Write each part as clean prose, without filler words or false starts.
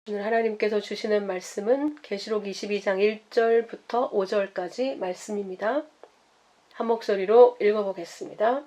오늘 하나님께서 주시는 말씀은 계시록 22장 1절부터 5절까지 말씀입니다. 한 목소리로 읽어보겠습니다.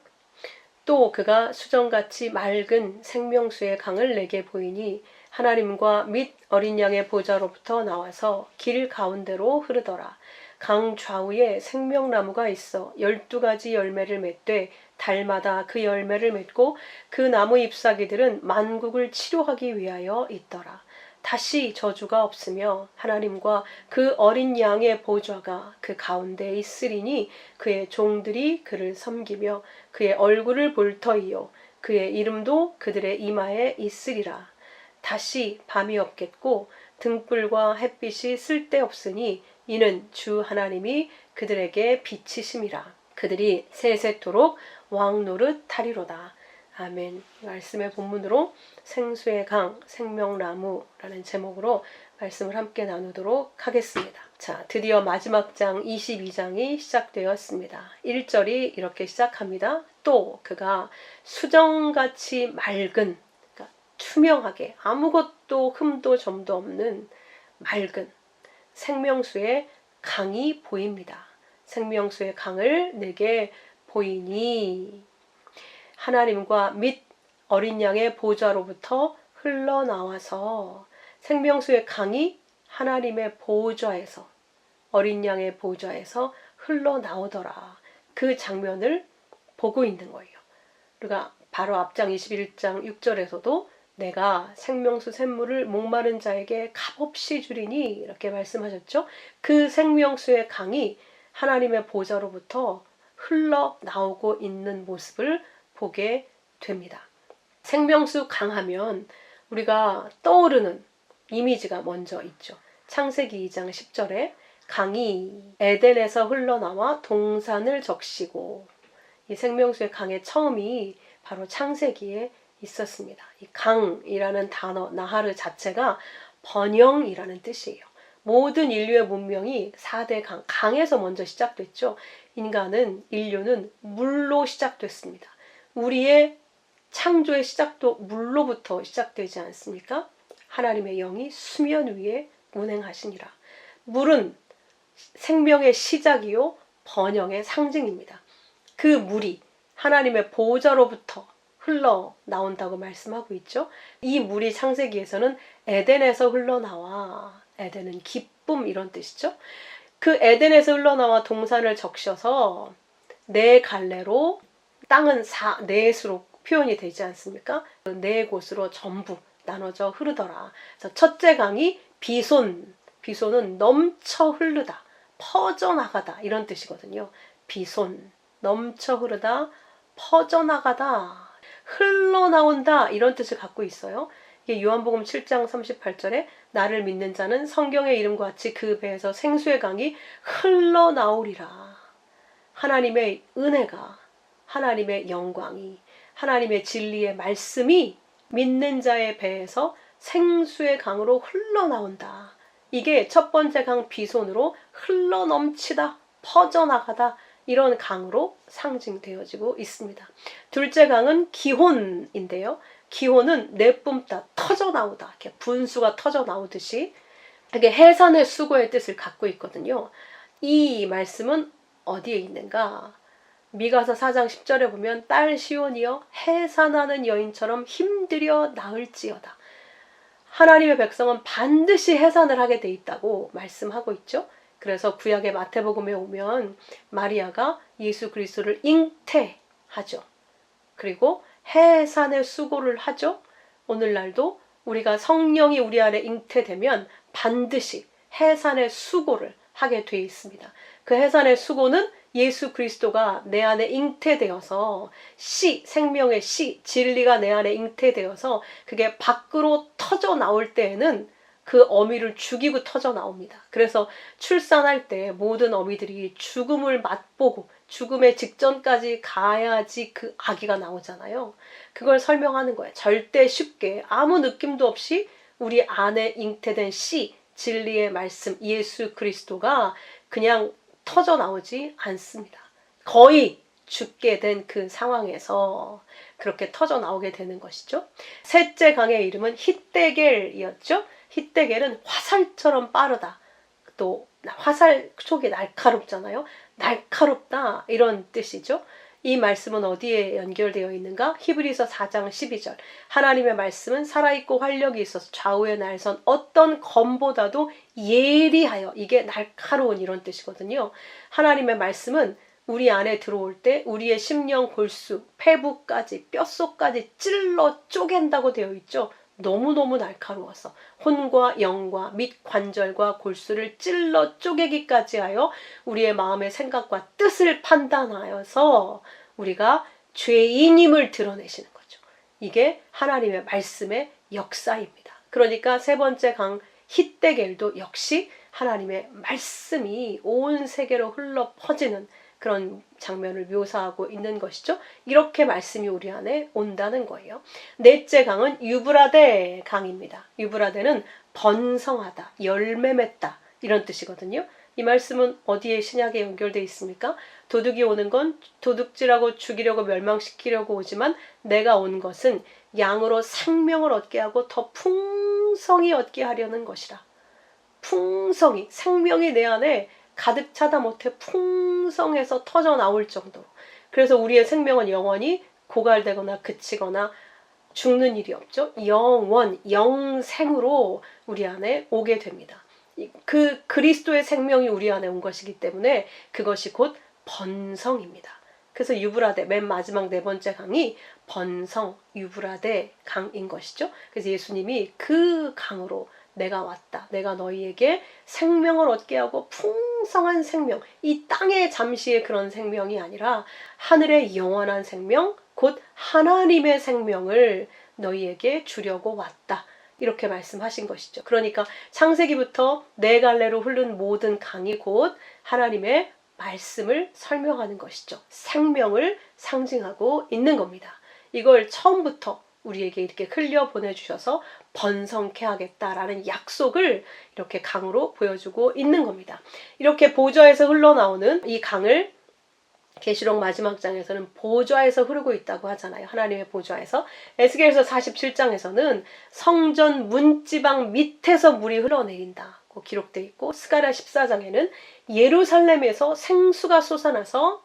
또 그가 수정같이 맑은 생명수의 강을 내게 보이니 하나님과 및 어린 양의 보좌로부터 나와서 길 가운데로 흐르더라. 강 좌우에 생명나무가 있어 12가지 열매를 맺되 달마다 그 열매를 맺고 그 나무 잎사귀들은 만국을 치료하기 위하여 있더라. 다시 저주가 없으며 하나님과 그 어린 양의 보좌가 그 가운데에 있으리니 그의 종들이 그를 섬기며 그의 얼굴을 볼 터이요 그의 이름도 그들의 이마에 있으리라. 다시 밤이 없겠고 등불과 햇빛이 쓸데없으니 이는 주 하나님이 그들에게 빛이심이라. 그들이 세세토록 왕 노릇 하리로다. 아멘. 말씀의 본문으로 생수의 강, 생명나무라는 제목으로 말씀을 함께 나누도록 하겠습니다. 자, 드디어 마지막 장 22장이 시작되었습니다. 1절이 이렇게 시작합니다. 또 그가 수정같이 맑은, 그러니까 투명하게 아무것도 흠도 점도 없는 맑은 생명수의 강이 보입니다. 생명수의 강을 내게 보이니 하나님과 및 어린 양의 보좌로부터 흘러나와서 생명수의 강이 하나님의 보좌에서 어린 양의 보좌에서 흘러나오더라. 그 장면을 보고 있는 거예요. 우리가 바로 앞장 21장 6절에서도 내가 생명수 샘물을 목마른 자에게 값없이 주리니 이렇게 말씀하셨죠. 그 생명수의 강이 하나님의 보좌로부터 흘러나오고 있는 모습을 보게 됩니다. 생명수 강하면 우리가 떠오르는 이미지가 먼저 있죠. 창세기 2장 10절에 강이 에덴에서 흘러나와 동산을 적시고, 이 생명수의 강의 처음이 바로 창세기에 있었습니다. 이 강이라는 단어 나하르 자체가 번영이라는 뜻이에요. 모든 인류의 문명이 4대 강에서 먼저 시작됐죠. 인류는 물로 시작됐습니다. 우리의 창조의 시작도 물로부터 시작되지 않습니까? 하나님의 영이 수면 위에 운행하시니라. 물은 생명의 시작이요 번영의 상징입니다. 그 물이 하나님의 보좌로부터 흘러나온다고 말씀하고 있죠. 이 물이 창세기에서는 에덴에서 흘러나와, 에덴은 기쁨 이런 뜻이죠. 그 에덴에서 흘러나와 동산을 적셔서 네 갈래로, 땅은 넷으로 표현이 되지 않습니까? 네 곳으로 전부 나눠져 흐르더라. 그래서 첫째 강이 비손은 넘쳐 흐르다, 퍼져나가다 이런 뜻이거든요. 비손, 넘쳐 흐르다, 퍼져나가다, 흘러나온다 이런 뜻을 갖고 있어요. 이게 요한복음 7장 38절에 나를 믿는 자는 성경의 이름과 같이 그 배에서 생수의 강이 흘러나오리라. 하나님의 은혜가, 하나님의 영광이, 하나님의 진리의 말씀이 믿는 자의 배에서 생수의 강으로 흘러나온다. 이게 첫 번째 강 비손으로 흘러넘치다, 퍼져나가다 이런 강으로 상징되어지고 있습니다. 둘째 강은 기혼인데요. 기혼은 내뿜다, 터져나오다, 이렇게 분수가 터져나오듯이 이게 해산의 수고의 뜻을 갖고 있거든요. 이 말씀은 어디에 있는가? 미가서 4장 10절에 보면 딸 시온이여 해산하는 여인처럼 힘들여 나을지어다. 하나님의 백성은 반드시 해산을 하게 돼 있다고 말씀하고 있죠. 그래서 구약의 마태복음에 오면 마리아가 예수 그리스도를 잉태하죠. 그리고 해산의 수고를 하죠. 오늘날도 우리가 성령이 우리 안에 잉태되면 반드시 해산의 수고를 하게 돼 있습니다. 그 해산의 수고는 예수 그리스도가 내 안에 잉태되어서 생명의 진리가 내 안에 잉태되어서 그게 밖으로 터져 나올 때에는 그 어미를 죽이고 터져 나옵니다. 그래서 출산할 때 모든 어미들이 죽음을 맛보고 죽음의 직전까지 가야지 그 아기가 나오잖아요. 그걸 설명하는 거예요. 절대 쉽게 아무 느낌도 없이 우리 안에 잉태된 진리의 말씀 예수 그리스도가 그냥 터져 나오지 않습니다. 거의 죽게 된 그 상황에서 그렇게 터져 나오게 되는 것이죠. 셋째 강의 이름은 히데겔이었죠. 힛데겔은 화살처럼 빠르다. 또 화살 촉이 날카롭잖아요. 날카롭다 이런 뜻이죠. 이 말씀은 어디에 연결되어 있는가? 히브리서 4장 12절. 하나님의 말씀은 살아있고 활력이 있어서 좌우에 날선 어떤 검보다도 예리하여, 이게 날카로운 이런 뜻이거든요. 하나님의 말씀은 우리 안에 들어올 때 우리의 심령 골수, 폐부까지, 뼛속까지 찔러 쪼갠다고 되어 있죠. 너무너무 날카로워서 혼과 영과 및 관절과 골수를 찔러 쪼개기까지 하여 우리의 마음의 생각과 뜻을 판단하여서 우리가 죄인임을 드러내시는 거죠. 이게 하나님의 말씀의 역사입니다. 그러니까 세 번째 강 힛데겔도 역시 하나님의 말씀이 온 세계로 흘러 퍼지는 그런 장면을 묘사하고 있는 것이죠. 이렇게 말씀이 우리 안에 온다는 거예요. 넷째 강은 유브라데 강입니다. 유브라데는 번성하다, 열매 맺다 이런 뜻이거든요. 이 말씀은 어디에 신약에 연결되어 있습니까? 도둑이 오는 건 도둑질하고 죽이려고 멸망시키려고 오지만 내가 온 것은 양으로 생명을 얻게 하고 더 풍성히 얻게 하려는 것이라. 풍성히, 생명이 내 안에 가득 차다 못해 풍성해서 터져 나올 정도로. 그래서 우리의 생명은 영원히 고갈되거나 그치거나 죽는 일이 없죠. 영원, 영생으로 우리 안에 오게 됩니다. 그 그리스도의 생명이 우리 안에 온 것이기 때문에 그것이 곧 번성입니다. 그래서 유브라데, 맨 마지막 네 번째 강이 번성, 유브라데 강인 것이죠. 그래서 예수님이 그 강으로 내가 왔다. 내가 너희에게 생명을 얻게 하고 풍성한 생명, 이 땅의 잠시의 그런 생명이 아니라 하늘의 영원한 생명, 곧 하나님의 생명을 너희에게 주려고 왔다. 이렇게 말씀하신 것이죠. 그러니까 창세기부터 네 갈래로 흐른 모든 강이 곧 하나님의 말씀을 설명하는 것이죠. 생명을 상징하고 있는 겁니다. 이걸 처음부터 우리에게 이렇게 흘려 보내주셔서 번성케 하겠다라는 약속을 이렇게 강으로 보여주고 있는 겁니다. 이렇게 보좌에서 흘러나오는 이 강을 계시록 마지막 장에서는 보좌에서 흐르고 있다고 하잖아요. 하나님의 보좌에서. 에스겔서 47장에서는 성전 문지방 밑에서 물이 흘러내린다고 기록되어 있고, 스가랴 14장에는 예루살렘에서 생수가 솟아나서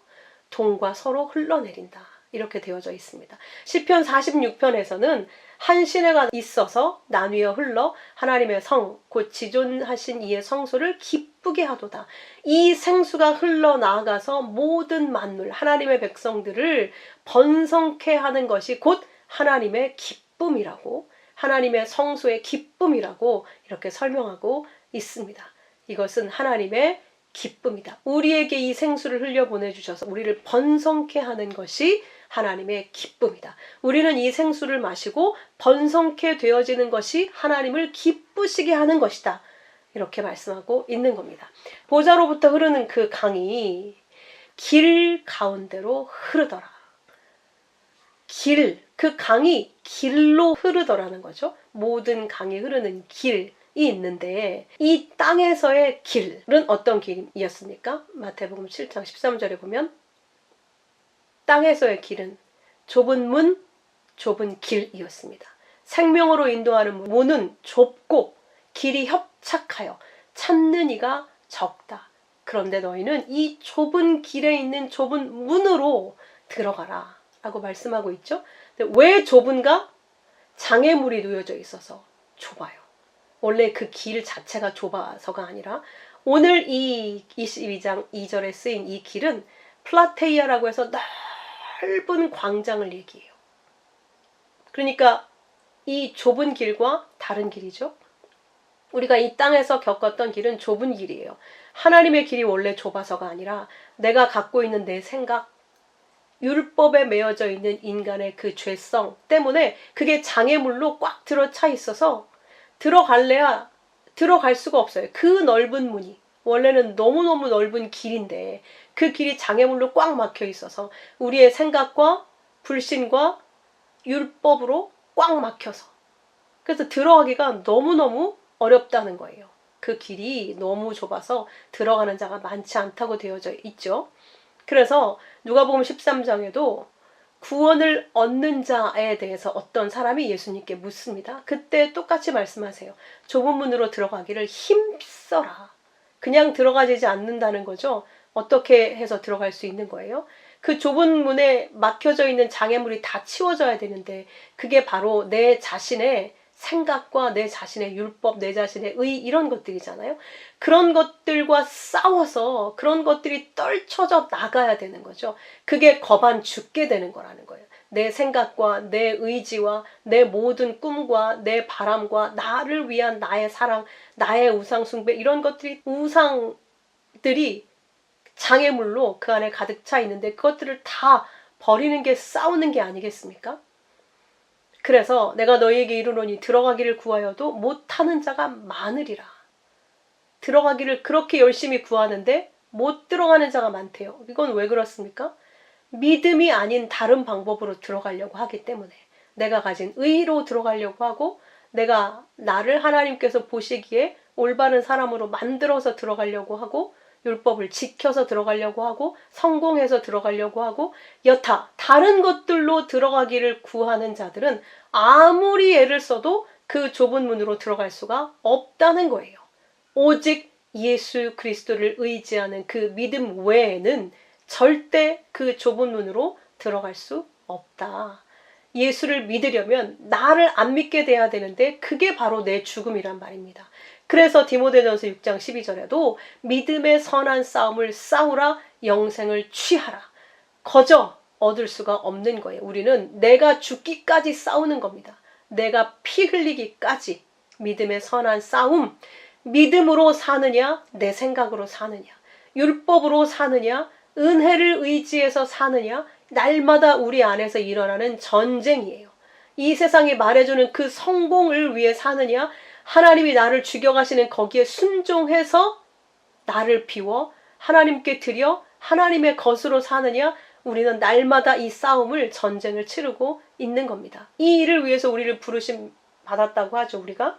동과 서로 흘러내린다. 이렇게 되어져 있습니다. 시편 46편에서는 한 시내가 있어서 나뉘어 흘러 하나님의 성, 곧 지존하신 이의 성소를 기쁘게 하도다. 이 생수가 흘러나가서 모든 만물, 하나님의 백성들을 번성케 하는 것이 곧 하나님의 기쁨이라고, 하나님의 성소의 기쁨이라고 이렇게 설명하고 있습니다. 이것은 하나님의 기쁨이다. 우리에게 이 생수를 흘려보내주셔서 우리를 번성케 하는 것이 하나님의 기쁨이다. 우리는 이 생수를 마시고 번성케 되어지는 것이 하나님을 기쁘시게 하는 것이다. 이렇게 말씀하고 있는 겁니다. 보좌로부터 흐르는 그 강이 길 가운데로 흐르더라. 그 강이 길로 흐르더라는 거죠. 모든 강이 흐르는 길이 있는데 이 땅에서의 길은 어떤 길이었습니까? 마태복음 7장 13절에 보면 땅에서의 길은 좁은 문, 좁은 길이었습니다. 생명으로 인도하는 문은 좁고 길이 협착하여 찾는 이가 적다. 그런데 너희는 이 좁은 길에 있는 좁은 문으로 들어가라 라고 말씀하고 있죠. 근데 왜 좁은가? 장애물이 놓여져 있어서 좁아요. 원래 그 길 자체가 좁아서가 아니라 오늘 이 22장 2절에 쓰인 이 길은 플라테이아라고 해서 넓은 광장을 얘기해요. 그러니까 이 좁은 길과 다른 길이죠. 우리가 이 땅에서 겪었던 길은 좁은 길이에요. 하나님의 길이 원래 좁아서가 아니라 내가 갖고 있는 내 생각, 율법에 매여져 있는 인간의 그 죄성 때문에 그게 장애물로 꽉 들어차 있어서 들어갈래야 들어갈 수가 없어요. 그 넓은 문이 원래는 너무너무 넓은 길인데 그 길이 장애물로 꽉 막혀 있어서 우리의 생각과 불신과 율법으로 꽉 막혀서 그래서 들어가기가 너무너무 어렵다는 거예요. 그 길이 너무 좁아서 들어가는 자가 많지 않다고 되어져 있죠. 그래서 누가복음 13장에도 구원을 얻는 자에 대해서 어떤 사람이 예수님께 묻습니다. 그때 똑같이 말씀하세요. 좁은 문으로 들어가기를 힘써라. 그냥 들어가지지 않는다는 거죠. 어떻게 해서 들어갈 수 있는 거예요? 그 좁은 문에 막혀져 있는 장애물이 다 치워져야 되는데 그게 바로 내 자신의 생각과 내 자신의 율법, 내 자신의 의 이런 것들이잖아요. 그런 것들과 싸워서 그런 것들이 떨쳐져 나가야 되는 거죠. 그게 거반 죽게 되는 거라는 거예요. 내 생각과 내 의지와 내 모든 꿈과 내 바람과 나를 위한 나의 사랑, 나의 우상 숭배 이런 것들이 우상들이 장애물로 그 안에 가득 차 있는데 그것들을 다 버리는 게 싸우는 게 아니겠습니까? 그래서 내가 너희에게 이르노니 들어가기를 구하여도 못하는 자가 많으리라. 들어가기를 그렇게 열심히 구하는데 못 들어가는 자가 많대요. 이건 왜 그렇습니까? 믿음이 아닌 다른 방법으로 들어가려고 하기 때문에 내가 가진 의로 들어가려고 하고 내가 나를 하나님께서 보시기에 올바른 사람으로 만들어서 들어가려고 하고 율법을 지켜서 들어가려고 하고 성공해서 들어가려고 하고 여타 다른 것들로 들어가기를 구하는 자들은 아무리 애를 써도 그 좁은 문으로 들어갈 수가 없다는 거예요. 오직 예수 그리스도를 의지하는 그 믿음 외에는 절대 그 좁은 문으로 들어갈 수 없다. 예수를 믿으려면 나를 안 믿게 돼야 되는데 그게 바로 내 죽음이란 말입니다. 그래서 디모데전서 6장 12절에도 믿음의 선한 싸움을 싸우라 영생을 취하라. 거저 얻을 수가 없는 거예요. 우리는 내가 죽기까지 싸우는 겁니다. 내가 피 흘리기까지 믿음의 선한 싸움. 믿음으로 사느냐 내 생각으로 사느냐 율법으로 사느냐 은혜를 의지해서 사느냐 날마다 우리 안에서 일어나는 전쟁이에요. 이 세상이 말해주는 그 성공을 위해 사느냐 하나님이 나를 죽여가시는 거기에 순종해서 나를 비워 하나님께 드려 하나님의 것으로 사느냐 우리는 날마다 이 싸움을 전쟁을 치르고 있는 겁니다. 이 일을 위해서 우리를 부르심 받았다고 하죠. 우리가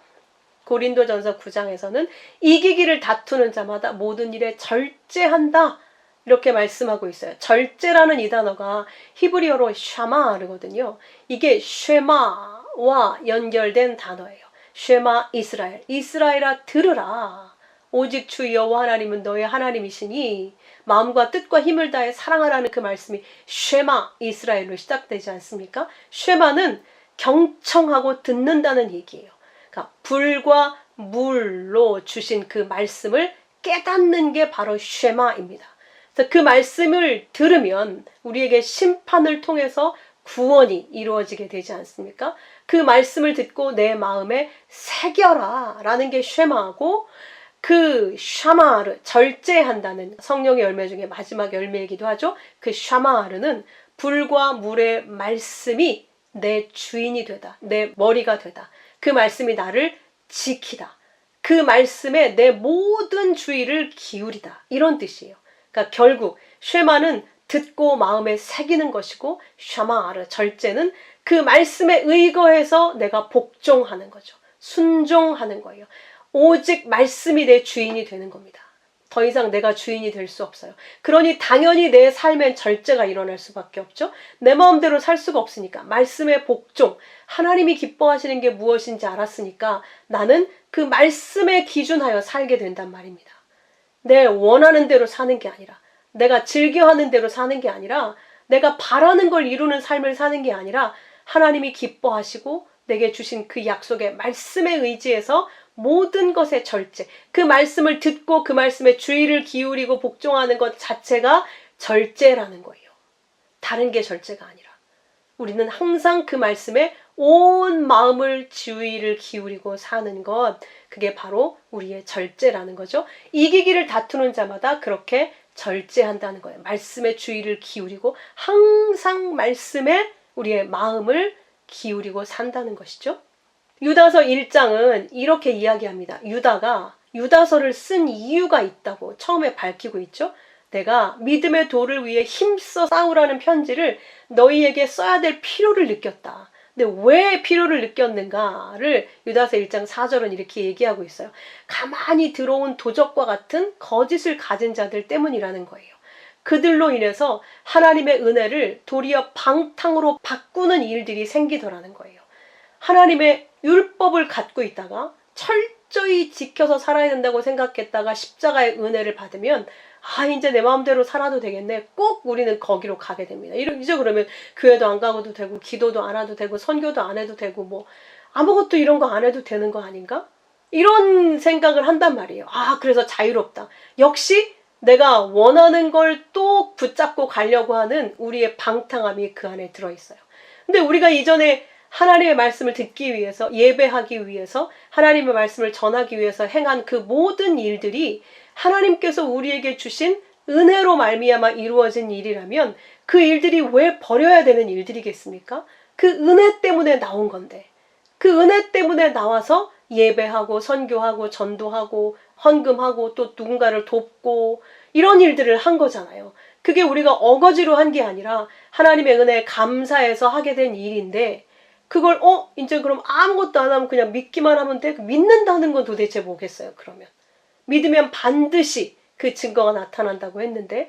고린도전서 9장에서는 이기기를 다투는 자마다 모든 일에 절제한다 이렇게 말씀하고 있어요. 절제라는 이 단어가 히브리어로 샤마르거든요. 이게 쉐마와 연결된 단어예요. 쉐마 이스라엘. 이스라엘아 들으라. 오직 주 여호와 하나님은 너의 하나님이시니 마음과 뜻과 힘을 다해 사랑하라는 그 말씀이 쉐마 이스라엘로 시작되지 않습니까? 쉐마는 경청하고 듣는다는 얘기예요. 그러니까 불과 물로 주신 그 말씀을 깨닫는 게 바로 쉐마입니다. 그래서 그 말씀을 들으면 우리에게 심판을 통해서 구원이 이루어지게 되지 않습니까? 그 말씀을 듣고 내 마음에 새겨라 라는 게 쉐마고 그 샤마르 절제한다는 성령의 열매 중에 마지막 열매이기도 하죠. 그 샤마르는 불과 물의 말씀이 내 주인이 되다. 내 머리가 되다. 그 말씀이 나를 지키다. 그 말씀에 내 모든 주의를 기울이다. 이런 뜻이에요. 그러니까 결국 쉐마는 듣고 마음에 새기는 것이고 샤마르 절제는 그 말씀에 의거해서 내가 복종하는 거죠. 순종하는 거예요. 오직 말씀이 내 주인이 되는 겁니다. 더 이상 내가 주인이 될 수 없어요. 그러니 당연히 내 삶엔 절제가 일어날 수밖에 없죠. 내 마음대로 살 수가 없으니까 말씀의 복종, 하나님이 기뻐하시는 게 무엇인지 알았으니까 나는 그 말씀에 기준하여 살게 된단 말입니다. 내 원하는 대로 사는 게 아니라 내가 즐겨하는 대로 사는 게 아니라 내가 바라는 걸 이루는 삶을 사는 게 아니라 하나님이 기뻐하시고 내게 주신 그 약속의 말씀에 의지해서 모든 것의 절제, 그 말씀을 듣고 그 말씀에 주의를 기울이고 복종하는 것 자체가 절제라는 거예요. 다른 게 절제가 아니라 우리는 항상 그 말씀에 온 마음을 주의를 기울이고 사는 것, 그게 바로 우리의 절제라는 거죠. 이기기를 다투는 자마다 그렇게 절제한다는 거예요. 말씀에 주의를 기울이고 항상 말씀에 우리의 마음을 기울이고 산다는 것이죠. 유다서 1장은 이렇게 이야기합니다. 유다가 유다서를 쓴 이유가 있다고 처음에 밝히고 있죠. 내가 믿음의 도를 위해 힘써 싸우라는 편지를 너희에게 써야 될 필요를 느꼈다. 근데 왜 필요를 느꼈는가를 유다서 1장 4절은 이렇게 얘기하고 있어요. 가만히 들어온 도적과 같은 거짓을 가진 자들 때문이라는 거예요. 그들로 인해서 하나님의 은혜를 도리어 방탕으로 바꾸는 일들이 생기더라는 거예요. 하나님의 율법을 갖고 있다가 철저히 지켜서 살아야 된다고 생각했다가 십자가의 은혜를 받으면 이제 내 마음대로 살아도 되겠네. 꼭 우리는 거기로 가게 됩니다. 이제 그러면 교회도 안 가고도 되고 기도도 안 해도 되고 선교도 안 해도 되고 뭐 아무것도 이런 거 안 해도 되는 거 아닌가? 이런 생각을 한단 말이에요. 그래서 자유롭다. 역시 내가 원하는 걸 또 붙잡고 가려고 하는 우리의 방탕함이 그 안에 들어있어요. 근데 우리가 이전에 하나님의 말씀을 듣기 위해서, 예배하기 위해서, 하나님의 말씀을 전하기 위해서 행한 그 모든 일들이 하나님께서 우리에게 주신 은혜로 말미암아 이루어진 일이라면 그 일들이 왜 버려야 되는 일들이겠습니까? 그 은혜 때문에 나온 건데, 그 은혜 때문에 나와서 예배하고 선교하고 전도하고 헌금하고 또 누군가를 돕고 이런 일들을 한 거잖아요. 그게 우리가 어거지로 한 게 아니라 하나님의 은혜에 감사해서 하게 된 일인데, 그걸 이제 그럼 아무것도 안 하면 그냥 믿기만 하면 돼? 믿는다는 건 도대체 뭐겠어요, 그러면? 믿으면 반드시 그 증거가 나타난다고 했는데,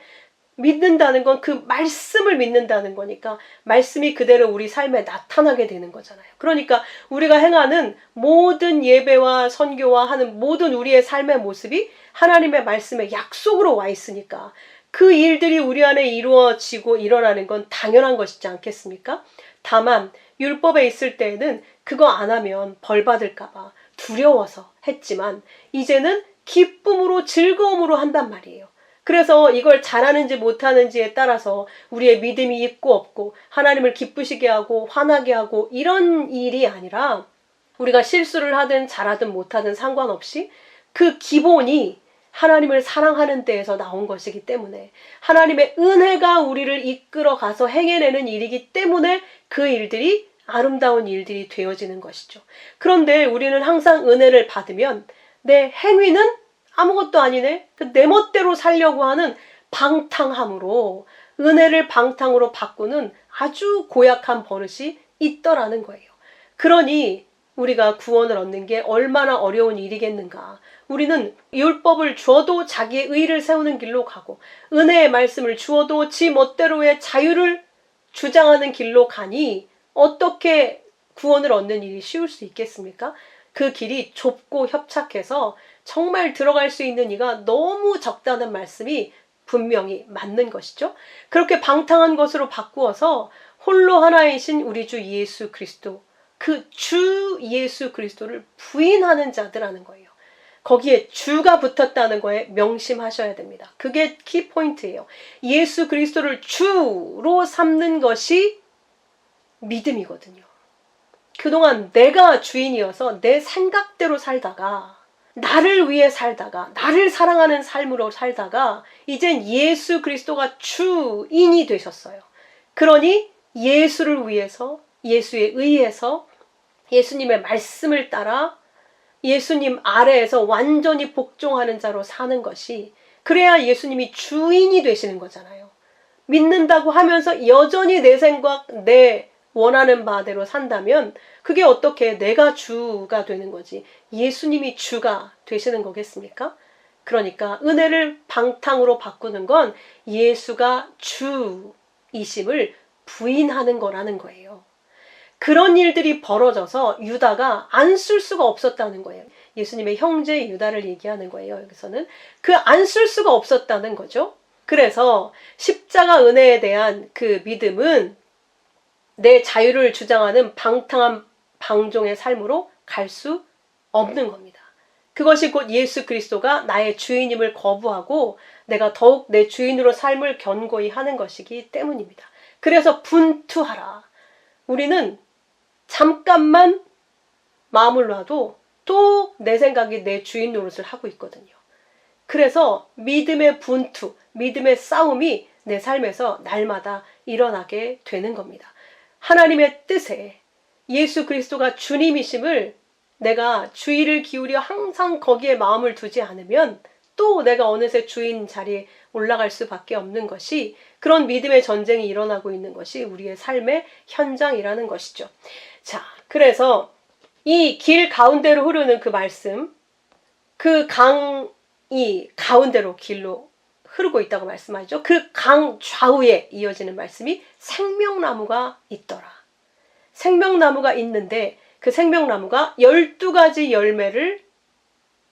믿는다는 건 그 말씀을 믿는다는 거니까 말씀이 그대로 우리 삶에 나타나게 되는 거잖아요. 그러니까 우리가 행하는 모든 예배와 선교와 하는 모든 우리의 삶의 모습이 하나님의 말씀의 약속으로 와 있으니까 그 일들이 우리 안에 이루어지고 일어나는 건 당연한 것이지 않겠습니까? 다만 율법에 있을 때에는 그거 안 하면 벌 받을까 봐 두려워서 했지만 이제는 기쁨으로 즐거움으로 한단 말이에요. 그래서 이걸 잘하는지 못하는지에 따라서 우리의 믿음이 있고 없고 하나님을 기쁘시게 하고 화나게 하고 이런 일이 아니라 우리가 실수를 하든 잘하든 못하든 상관없이 그 기본이 하나님을 사랑하는 데에서 나온 것이기 때문에 하나님의 은혜가 우리를 이끌어 가서 행해내는 일이기 때문에 그 일들이 아름다운 일들이 되어지는 것이죠. 그런데 우리는 항상 은혜를 받으면 내 행위는 아무것도 아니네. 내 멋대로 살려고 하는 방탕함으로 은혜를 방탕으로 바꾸는 아주 고약한 버릇이 있더라는 거예요. 그러니 우리가 구원을 얻는 게 얼마나 어려운 일이겠는가. 우리는 율법을 주어도 자기의 의를 세우는 길로 가고 은혜의 말씀을 주어도 지 멋대로의 자유를 주장하는 길로 가니 어떻게 구원을 얻는 일이 쉬울 수 있겠습니까? 그 길이 좁고 협착해서 정말 들어갈 수 있는 이가 너무 적다는 말씀이 분명히 맞는 것이죠. 그렇게 방탕한 것으로 바꾸어서 홀로 하나이신 우리 주 예수 그리스도, 그 주 예수 그리스도를 부인하는 자들하는 거예요. 거기에 주가 붙었다는 거에 명심하셔야 됩니다. 그게 키포인트예요. 예수 그리스도를 주로 삼는 것이 믿음이거든요. 그동안 내가 주인이어서 내 생각대로 살다가 나를 위해 살다가 나를 사랑하는 삶으로 살다가 이젠 예수 그리스도가 주인이 되셨어요. 그러니 예수를 위해서 예수에 의해서 예수님의 말씀을 따라 예수님 아래에서 완전히 복종하는 자로 사는 것이 그래야 예수님이 주인이 되시는 거잖아요. 믿는다고 하면서 여전히 내 생각, 내 원하는 바대로 산다면 그게 어떻게 내가 주가 되는 거지 예수님이 주가 되시는 거겠습니까? 그러니까 은혜를 방탕으로 바꾸는 건 예수가 주이심을 부인하는 거라는 거예요. 그런 일들이 벌어져서 유다가 안 쓸 수가 없었다는 거예요. 예수님의 형제 유다를 얘기하는 거예요. 여기서는 그 안 쓸 수가 없었다는 거죠. 그래서 십자가 은혜에 대한 그 믿음은 내 자유를 주장하는 방탕한 방종의 삶으로 갈 수 없는 겁니다. 그것이 곧 예수 그리스도가 나의 주인임을 거부하고 내가 더욱 내 주인으로 삶을 견고히 하는 것이기 때문입니다. 그래서 분투하라. 우리는 잠깐만 마음을 놔도 또 내 생각이 내 주인 노릇을 하고 있거든요. 그래서 믿음의 분투, 믿음의 싸움이 내 삶에서 날마다 일어나게 되는 겁니다. 하나님의 뜻에 예수 그리스도가 주님이심을 내가 주의를 기울여 항상 거기에 마음을 두지 않으면 또 내가 어느새 주인 자리에 올라갈 수밖에 없는 것이 그런 믿음의 전쟁이 일어나고 있는 것이 우리의 삶의 현장이라는 것이죠. 자, 그래서 이 길 가운데로 흐르는 그 말씀, 그 강이 가운데로 길로 흐르고 있다고 말씀하죠. 그 강 좌우에 이어지는 말씀이 생명나무가 있더라. 생명나무가 있는데 그 생명나무가 12가지 열매를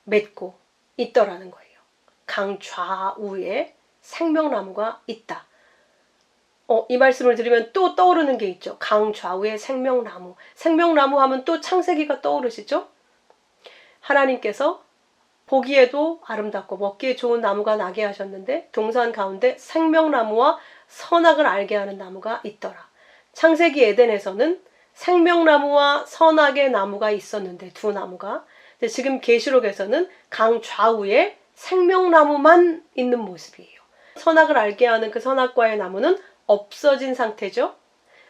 맺고 있더라는 거예요. 강 좌우에 생명나무가 있다. 이 말씀을 들으면 또 떠오르는 게 있죠. 강 좌우에 생명나무. 생명나무 하면 또 창세기가 떠오르시죠? 하나님께서 보기에도 아름답고 먹기에 좋은 나무가 나게 하셨는데 동산 가운데 생명나무와 선악을 알게 하는 나무가 있더라. 창세기 에덴에서는 생명나무와 선악의 나무가 있었는데 두 나무가. 근데 지금 계시록에서는 강 좌우에 생명나무만 있는 모습이에요. 선악을 알게 하는 그 선악과의 나무는 없어진 상태죠.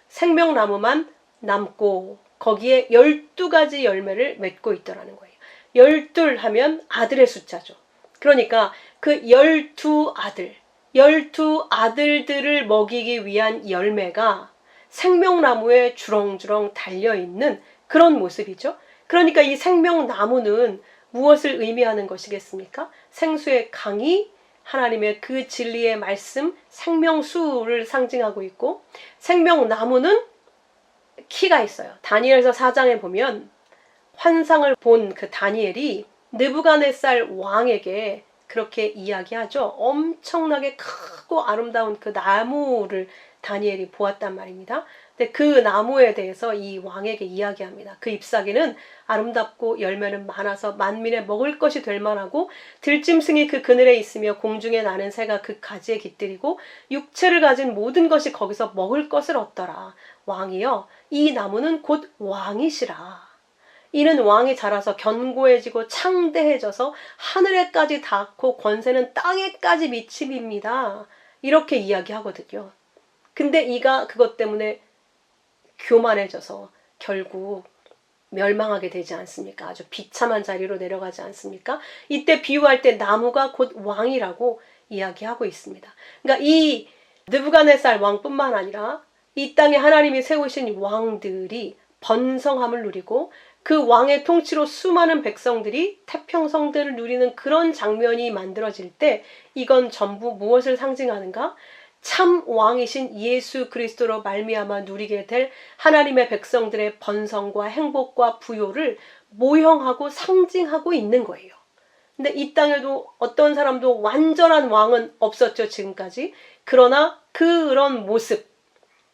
생명나무만 남고 거기에 12가지 열매를 맺고 있더라는 거예요. 12 하면 아들의 숫자죠. 그러니까 그 12아들, 12아들들을 먹이기 위한 열매가 생명나무에 주렁주렁 달려있는 그런 모습이죠. 그러니까 이 생명나무는 무엇을 의미하는 것이겠습니까? 생수의 강이 하나님의 그 진리의 말씀, 생명수를 상징하고 있고 생명나무는 키가 있어요. 다니엘서 4장에 보면 환상을 본 그 다니엘이 느부갓네살 왕에게 그렇게 이야기하죠. 엄청나게 크고 아름다운 그 나무를 다니엘이 보았단 말입니다. 근데 그 나무에 대해서 이 왕에게 이야기합니다. 그 잎사귀는 아름답고 열매는 많아서 만민의 먹을 것이 될 만하고 들짐승이 그 그늘에 있으며 공중에 나는 새가 그 가지에 깃들이고 육체를 가진 모든 것이 거기서 먹을 것을 얻더라. 왕이여, 이 나무는 곧 왕이시라. 이는 왕이 자라서 견고해지고 창대해져서 하늘에까지 닿고 권세는 땅에까지 미침입니다. 이렇게 이야기하거든요. 근데 이가 그것 때문에 교만해져서 결국 멸망하게 되지 않습니까? 아주 비참한 자리로 내려가지 않습니까? 이때 비유할 때 나무가 곧 왕이라고 이야기하고 있습니다. 그러니까 이 느부갓네살 왕뿐만 아니라 이 땅에 하나님이 세우신 왕들이 번성함을 누리고 그 왕의 통치로 수많은 백성들이 태평성대를 누리는 그런 장면이 만들어질 때 이건 전부 무엇을 상징하는가? 참 왕이신 예수 그리스도로 말미암아 누리게 될 하나님의 백성들의 번성과 행복과 부요를 모형하고 상징하고 있는 거예요. 근데 이 땅에도 어떤 사람도 완전한 왕은 없었죠, 지금까지. 그러나 그런 모습,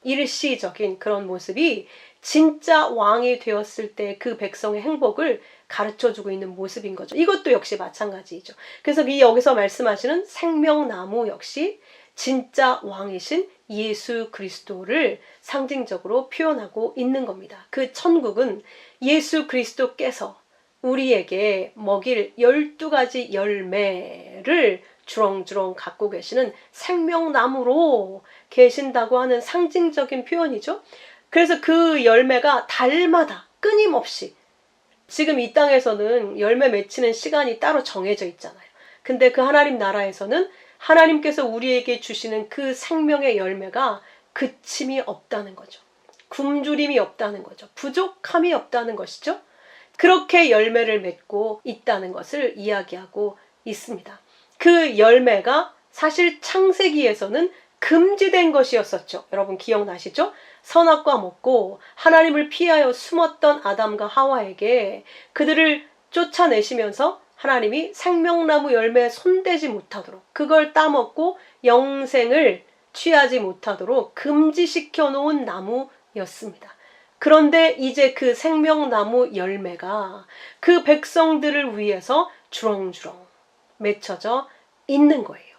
일시적인 그런 모습이 진짜 왕이 되었을 때 그 백성의 행복을 가르쳐주고 있는 모습인 거죠. 이것도 역시 마찬가지이죠. 그래서 여기서 말씀하시는 생명나무 역시 진짜 왕이신 예수 그리스도를 상징적으로 표현하고 있는 겁니다. 그 천국은 예수 그리스도께서 우리에게 먹일 12가지 열매를 주렁주렁 갖고 계시는 생명나무로 계신다고 하는 상징적인 표현이죠. 그래서 그 열매가 달마다 끊임없이, 지금 이 땅에서는 열매 맺히는 시간이 따로 정해져 있잖아요. 근데 그 하나님 나라에서는 하나님께서 우리에게 주시는 그 생명의 열매가 그침이 없다는 거죠. 굶주림이 없다는 거죠. 부족함이 없다는 것이죠. 그렇게 열매를 맺고 있다는 것을 이야기하고 있습니다. 그 열매가 사실 창세기에서는 금지된 것이었었죠. 여러분 기억나시죠? 선악과 먹고 하나님을 피하여 숨었던 아담과 하와에게 그들을 쫓아내시면서 하나님이 생명나무 열매에 손대지 못하도록, 그걸 따먹고 영생을 취하지 못하도록 금지시켜 놓은 나무였습니다. 그런데 이제 그 생명나무 열매가 그 백성들을 위해서 주렁주렁 맺혀져 있는 거예요.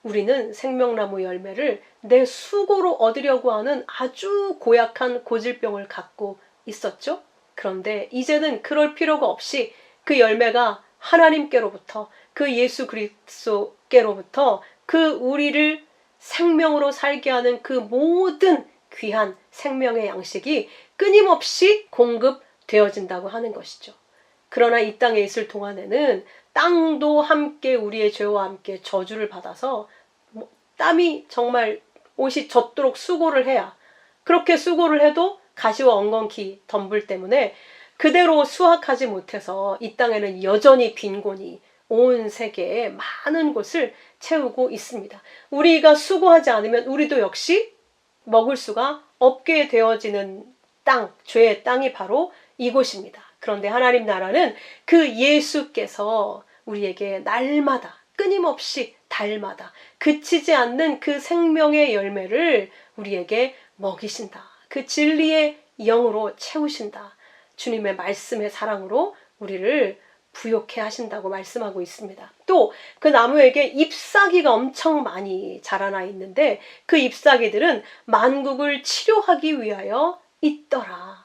우리는 생명나무 열매를 내 수고로 얻으려고 하는 아주 고약한 고질병을 갖고 있었죠. 그런데 이제는 그럴 필요가 없이 그 열매가 하나님께로부터, 그 예수 그리스도께로부터 그 우리를 생명으로 살게 하는 그 모든 귀한 생명의 양식이 끊임없이 공급되어진다고 하는 것이죠. 그러나 이 땅에 있을 동안에는 땅도 함께 우리의 죄와 함께 저주를 받아서 땀이 정말 옷이 젖도록 수고를 해야, 그렇게 수고를 해도 가시와 엉겅퀴 덤불 때문에 그대로 수확하지 못해서 이 땅에는 여전히 빈곤이 온 세계의 많은 곳을 채우고 있습니다. 우리가 수고하지 않으면 우리도 역시 먹을 수가 없게 되어지는 땅, 죄의 땅이 바로 이곳입니다. 그런데 하나님 나라는 그 예수께서 우리에게 날마다 끊임없이 달마다 그치지 않는 그 생명의 열매를 우리에게 먹이신다. 그 진리의 영으로 채우신다. 주님의 말씀의 사랑으로 우리를 부욕해 하신다고 말씀하고 있습니다. 또 그 나무에게 잎사귀가 엄청 많이 자라나 있는데 그 잎사귀들은 만국을 치료하기 위하여 있더라.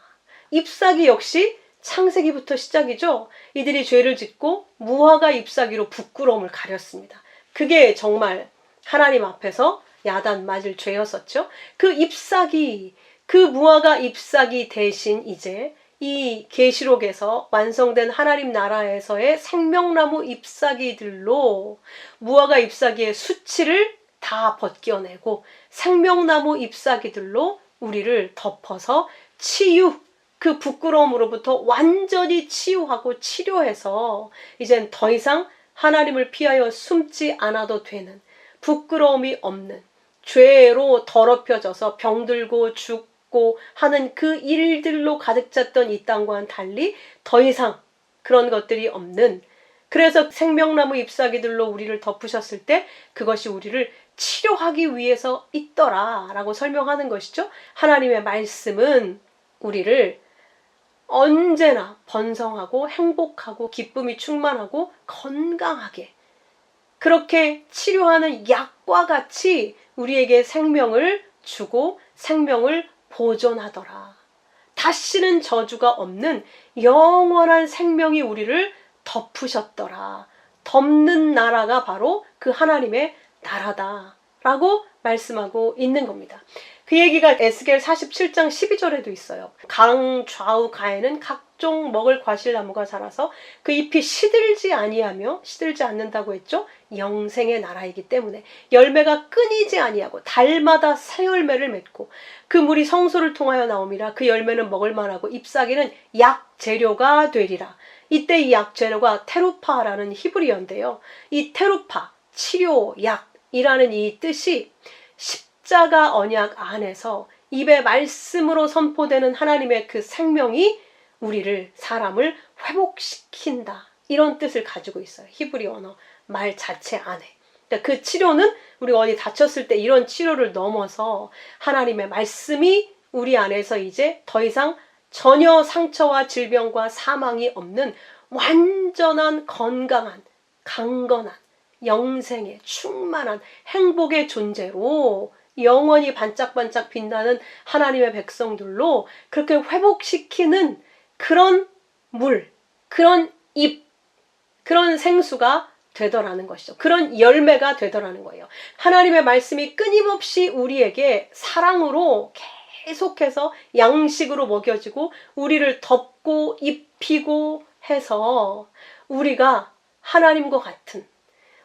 잎사귀 역시 창세기부터 시작이죠. 이들이 죄를 짓고 무화과 잎사귀로 부끄러움을 가렸습니다. 그게 정말 하나님 앞에서 야단 맞을 죄였었죠. 그 잎사귀, 그 무화과 잎사귀 대신 이제 이 계시록에서 완성된 하나님 나라에서의 생명나무 잎사귀들로 무화과 잎사귀의 수치를 다 벗겨내고 생명나무 잎사귀들로 우리를 덮어서 치유, 그 부끄러움으로부터 완전히 치유하고 치료해서 이젠 더 이상 하나님을 피하여 숨지 않아도 되는, 부끄러움이 없는, 죄로 더럽혀져서 병들고 죽고 하는 그 일들로 가득 찼던 이 땅과는 달리 더 이상 그런 것들이 없는, 그래서 생명나무 잎사귀들로 우리를 덮으셨을 때 그것이 우리를 치료하기 위해서 있더라 라고 설명하는 것이죠. 하나님의 말씀은 우리를 언제나 번성하고 행복하고 기쁨이 충만하고 건강하게 그렇게 치료하는 약과 같이 우리에게 생명을 주고 생명을 보존하더라. 다시는 저주가 없는 영원한 생명이 우리를 덮으셨더라. 덮는 나라가 바로 그 하나님의 나라다 라고 말씀하고 있는 겁니다. 그 얘기가 에스겔 47장 12절에도 있어요. 강 좌우 가에는 각종 먹을 과실나무가 자라서 그 잎이 시들지 아니하며, 시들지 않는다고 했죠. 영생의 나라이기 때문에 열매가 끊이지 아니하고 달마다 새 열매를 맺고 그 물이 성소를 통하여 나옴이라. 그 열매는 먹을 만하고 잎사귀는 약 재료가 되리라. 이때 이 약 재료가 테루파라는 히브리어인데요. 이 테루파, 치료, 약이라는 이 뜻이 십자가 언약 안에서 입의 말씀으로 선포되는 하나님의 그 생명이 우리를, 사람을 회복시킨다, 이런 뜻을 가지고 있어요. 히브리 언어 말 자체 안에. 그러니까 그 치료는 우리가 어디 다쳤을 때 이런 치료를 넘어서 하나님의 말씀이 우리 안에서 이제 더 이상 전혀 상처와 질병과 사망이 없는 완전한 건강한, 강건한, 영생의 충만한 행복의 존재로 영원히 반짝반짝 빛나는 하나님의 백성들로 그렇게 회복시키는 그런 물, 그런 잎, 그런 생수가 되더라는 것이죠. 그런 열매가 되더라는 거예요. 하나님의 말씀이 끊임없이 우리에게 사랑으로 계속해서 양식으로 먹여지고 우리를 덮고 입히고 해서 우리가 하나님과 같은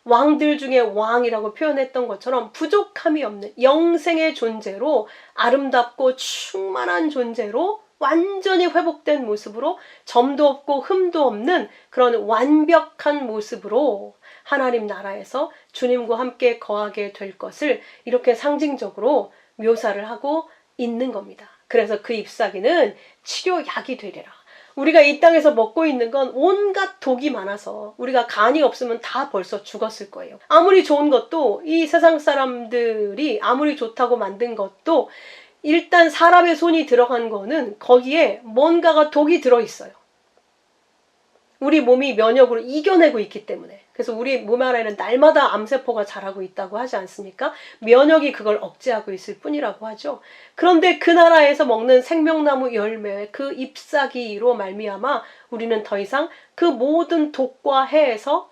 왕들 중에 왕이라고 표현했던 것처럼 부족함이 없는 영생의 존재로, 아름답고 충만한 존재로, 완전히 회복된 모습으로, 점도 없고 흠도 없는 그런 완벽한 모습으로 하나님 나라에서 주님과 함께 거하게 될 것을 이렇게 상징적으로 묘사를 하고 있는 겁니다. 그래서 그 잎사귀는 치료약이 되리라. 우리가 이 땅에서 먹고 있는 건 온갖 독이 많아서 우리가 간이 없으면 다 벌써 죽었을 거예요. 아무리 좋은 것도, 이 세상 사람들이 아무리 좋다고 만든 것도 일단 사람의 손이 들어간 거는 거기에 뭔가가 독이 들어있어요. 우리 몸이 면역으로 이겨내고 있기 때문에. 그래서 우리 몸 안에는 날마다 암세포가 자라고 있다고 하지 않습니까? 면역이 그걸 억제하고 있을 뿐이라고 하죠. 그런데 그 나라에서 먹는 생명나무 열매, 그 잎사귀로 말미암아 우리는 더 이상 그 모든 독과 해에서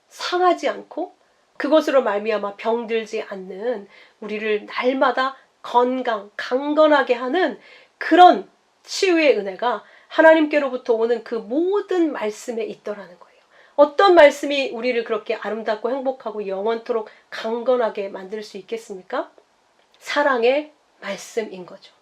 상하지 않고 그것으로 말미암아 병들지 않는, 우리를 날마다 건강, 강건하게 하는 그런 치유의 은혜가 하나님께로부터 오는 그 모든 말씀에 있더라는 거예요. 어떤 말씀이 우리를 그렇게 아름답고 행복하고 영원토록 강건하게 만들 수 있겠습니까? 사랑의 말씀인 거죠.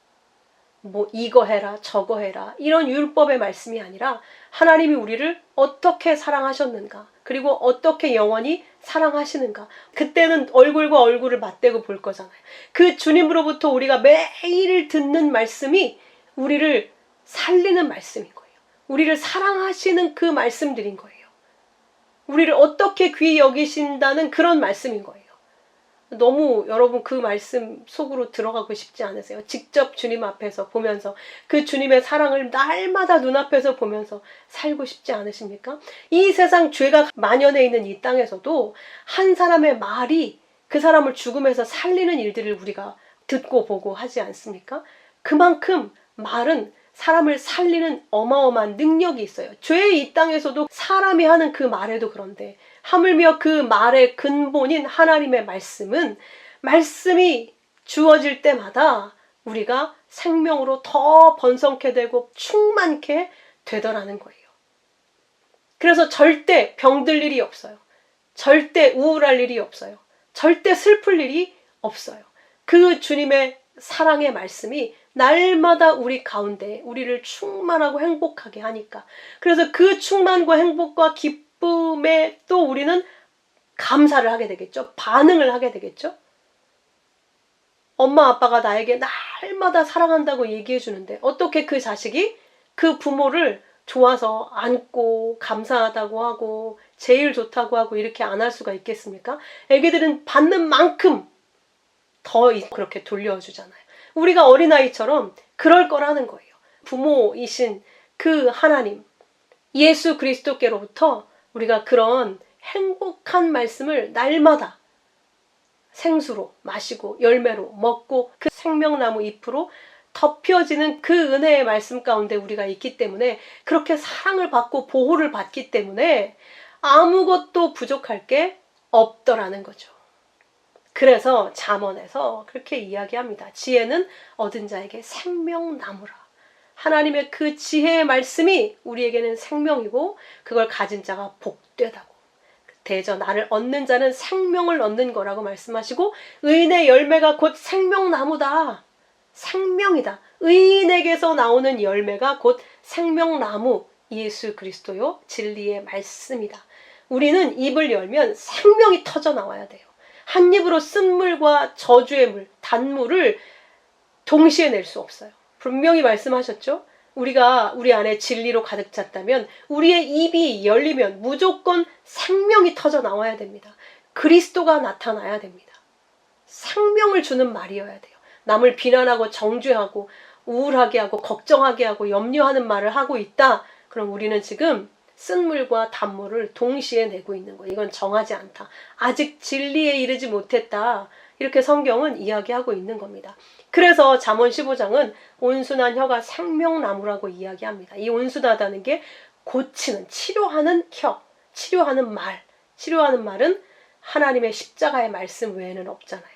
뭐 이거 해라 저거 해라 이런 율법의 말씀이 아니라 하나님이 우리를 어떻게 사랑하셨는가, 그리고 어떻게 영원히 사랑하시는가. 그때는 얼굴과 얼굴을 맞대고 볼 거잖아요. 그 주님으로부터 우리가 매일 듣는 말씀이 우리를 살리는 말씀인 거예요. 우리를 사랑하시는 그 말씀들인 거예요. 우리를 어떻게 귀히 여기신다는 그런 말씀인 거예요. 너무 여러분 그 말씀 속으로 들어가고 싶지 않으세요? 직접 주님 앞에서 보면서 그 주님의 사랑을 날마다 눈앞에서 보면서 살고 싶지 않으십니까? 이 세상 죄가 만연해 있는 이 땅에서도 한 사람의 말이 그 사람을 죽음에서 살리는 일들을 우리가 듣고 보고 하지 않습니까? 그만큼 말은 사람을 살리는 어마어마한 능력이 있어요. 죄의 이 땅에서도 사람이 하는 그 말에도 그런데 하물며 그 말의 근본인 하나님의 말씀은 말씀이 주어질 때마다 우리가 생명으로 더 번성케 되고 충만케 되더라는 거예요. 그래서 절대 병들 일이 없어요. 절대 우울할 일이 없어요. 절대 슬플 일이 없어요. 그 주님의 사랑의 말씀이 날마다 우리 가운데 우리를 충만하고 행복하게 하니까. 그래서 그 충만과 행복과 기쁨에 또 우리는 감사를 하게 되겠죠. 반응을 하게 되겠죠. 엄마 아빠가 나에게 날마다 사랑한다고 얘기해 주는데 어떻게 그 자식이 그 부모를 좋아서 안고 감사하다고 하고 제일 좋다고 하고 이렇게 안 할 수가 있겠습니까? 애기들은 받는 만큼 더 그렇게 돌려주잖아요. 우리가 어린아이처럼 그럴 거라는 거예요. 부모이신 그 하나님, 예수 그리스도께로부터 우리가 그런 행복한 말씀을 날마다 생수로 마시고 열매로 먹고 그 생명나무 잎으로 덮여지는 그 은혜의 말씀 가운데 우리가 있기 때문에 그렇게 사랑을 받고 보호를 받기 때문에 아무것도 부족할 게 없더라는 거죠. 그래서 잠언에서 그렇게 이야기합니다. 지혜는 얻은 자에게 생명나무라. 하나님의 그 지혜의 말씀이 우리에게는 생명이고 그걸 가진 자가 복되다고. 대저 나를 얻는 자는 생명을 얻는 거라고 말씀하시고 의인의 열매가 곧 생명나무다. 생명이다. 의인에게서 나오는 열매가 곧 생명나무 예수 그리스도요 진리의 말씀이다. 우리는 입을 열면 생명이 터져 나와야 돼요. 한 입으로 쓴물과 저주의 물, 단물을 동시에 낼 수 없어요. 분명히 말씀하셨죠? 우리가 우리 안에 진리로 가득 찼다면 우리의 입이 열리면 무조건 생명이 터져 나와야 됩니다. 그리스도가 나타나야 됩니다. 생명을 주는 말이어야 돼요. 남을 비난하고 정죄하고 우울하게 하고 걱정하게 하고 염려하는 말을 하고 있다. 그럼 우리는 지금 쓴물과 단물을 동시에 내고 있는 거예요. 이건 정하지 않다. 아직 진리에 이르지 못했다. 이렇게 성경은 이야기하고 있는 겁니다. 그래서 잠언 15장은 온순한 혀가 생명나무라고 이야기합니다. 이 온순하다는 게 고치는, 치료하는 혀, 치료하는 말. 치료하는 말은 하나님의 십자가의 말씀 외에는 없잖아요.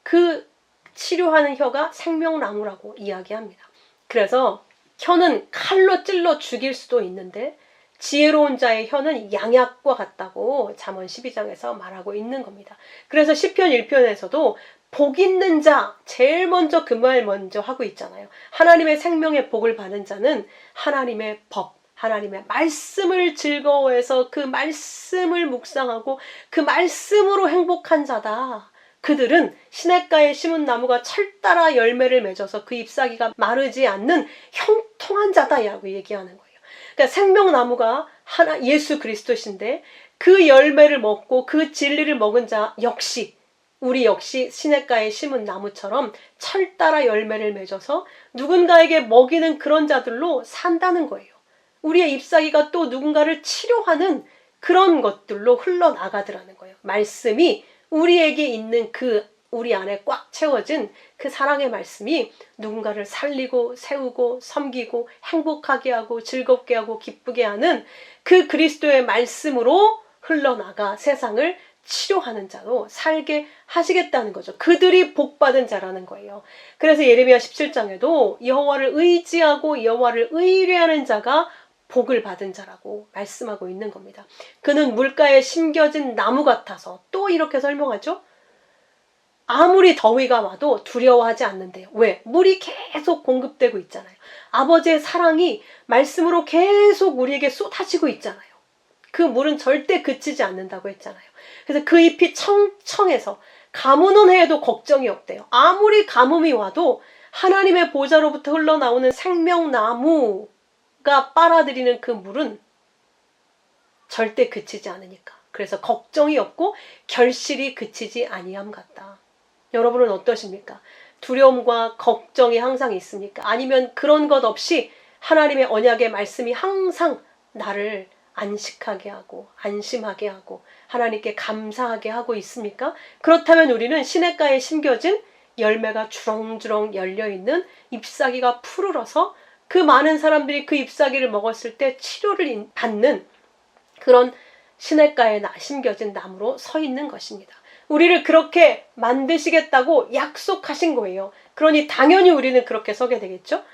그 치료하는 혀가 생명나무라고 이야기합니다. 그래서 혀는 칼로 찔러 죽일 수도 있는데 지혜로운 자의 혀는 양약과 같다고 잠언 12장에서 말하고 있는 겁니다. 그래서 시편 1편에서도 복 있는 자, 제일 먼저 그 말 먼저 하고 있잖아요. 하나님의 생명의 복을 받은 자는 하나님의 법, 하나님의 말씀을 즐거워해서 그 말씀을 묵상하고 그 말씀으로 행복한 자다. 그들은 시냇가에 심은 나무가 철 따라 열매를 맺어서 그 잎사귀가 마르지 않는 형통한 자다라고 얘기하는 거예요. 그러니까 생명나무가 예수 그리스도신데 그 열매를 먹고 그 진리를 먹은 자 역시 우리 역시 시냇가에 심은 나무처럼 철 따라 열매를 맺어서 누군가에게 먹이는 그런 자들로 산다는 거예요. 우리의 잎사귀가 또 누군가를 치료하는 그런 것들로 흘러나가더라는 거예요. 말씀이 우리에게 있는 그 우리 안에 꽉 채워진 그 사랑의 말씀이 누군가를 살리고 세우고 섬기고 행복하게 하고 즐겁게 하고 기쁘게 하는 그 그리스도의 말씀으로 흘러나가 세상을 치료하는 자로 살게 하시겠다는 거죠. 그들이 복받은 자라는 거예요. 그래서 예레미야 17장에도 여호와를 의지하고 여호와를 의뢰하는 자가 복을 받은 자라고 말씀하고 있는 겁니다. 그는 물가에 심겨진 나무 같아서 또 이렇게 설명하죠. 아무리 더위가 와도 두려워하지 않는데요. 왜? 물이 계속 공급되고 있잖아요. 아버지의 사랑이 말씀으로 계속 우리에게 쏟아지고 있잖아요. 그 물은 절대 그치지 않는다고 했잖아요. 그래서 그 잎이 청청해서 가뭄은 해도 걱정이 없대요. 아무리 가뭄이 와도 하나님의 보좌로부터 흘러나오는 생명나무가 빨아들이는 그 물은 절대 그치지 않으니까. 그래서 걱정이 없고 결실이 그치지 아니함 같다. 여러분은 어떠십니까? 두려움과 걱정이 항상 있습니까? 아니면 그런 것 없이 하나님의 언약의 말씀이 항상 나를 안식하게 하고 안심하게 하고 하나님께 감사하게 하고 있습니까? 그렇다면 우리는 시냇가에 심겨진 열매가 주렁주렁 열려있는 잎사귀가 푸르러서 그 많은 사람들이 그 잎사귀를 먹었을 때 치료를 받는 그런 시냇가에 심겨진 나무로 서 있는 것입니다. 우리를 그렇게 만드시겠다고 약속하신 거예요. 그러니 당연히 우리는 그렇게 서게 되겠죠.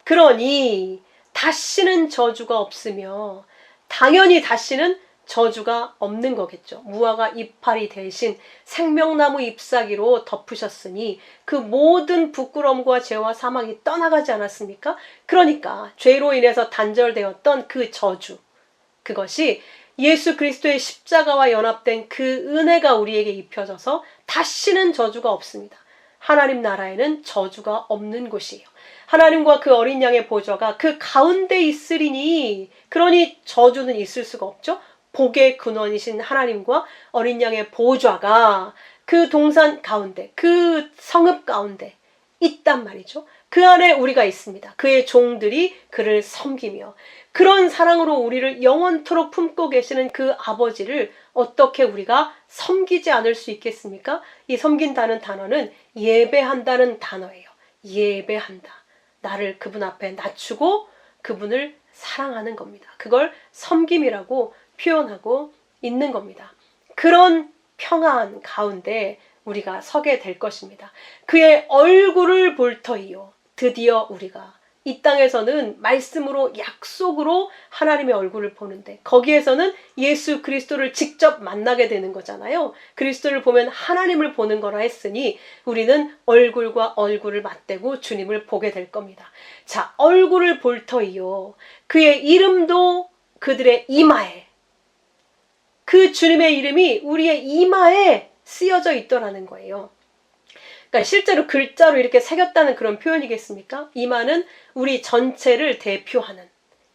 그러니 다시는 저주가 없으며 당연히 다시는 저주가 없는 거겠죠. 무화과 이파리 대신 생명나무 잎사귀로 덮으셨으니 그 모든 부끄러움과 죄와 사망이 떠나가지 않았습니까? 그러니까 죄로 인해서 단절되었던 그 저주, 그것이 예수 그리스도의 십자가와 연합된 그 은혜가 우리에게 입혀져서 다시는 저주가 없습니다. 하나님 나라에는 저주가 없는 곳이에요. 하나님과 그 어린 양의 보좌가 그 가운데 있으리니, 그러니 저주는 있을 수가 없죠. 복의 근원이신 하나님과 어린 양의 보좌가 그 동산 가운데, 그 성읍 가운데 있단 말이죠. 그 안에 우리가 있습니다. 그의 종들이 그를 섬기며 그런 사랑으로 우리를 영원토록 품고 계시는 그 아버지를 어떻게 우리가 섬기지 않을 수 있겠습니까? 이 섬긴다는 단어는 예배한다는 단어예요. 예배한다. 나를 그분 앞에 낮추고 그분을 사랑하는 겁니다. 그걸 섬김이라고 표현하고 있는 겁니다. 그런 평안 가운데 우리가 서게 될 것입니다. 그의 얼굴을 볼 터이요. 드디어 우리가 이 땅에서는 말씀으로 약속으로 하나님의 얼굴을 보는데 거기에서는 예수 그리스도를 직접 만나게 되는 거잖아요. 그리스도를 보면 하나님을 보는 거라 했으니 우리는 얼굴과 얼굴을 맞대고 주님을 보게 될 겁니다. 자, 얼굴을 볼 터이요. 그의 이름도 그들의 이마에, 그 주님의 이름이 우리의 이마에 쓰여져 있더라는 거예요. 그러니까 실제로 글자로 이렇게 새겼다는 그런 표현이겠습니까? 이마는 우리 전체를 대표하는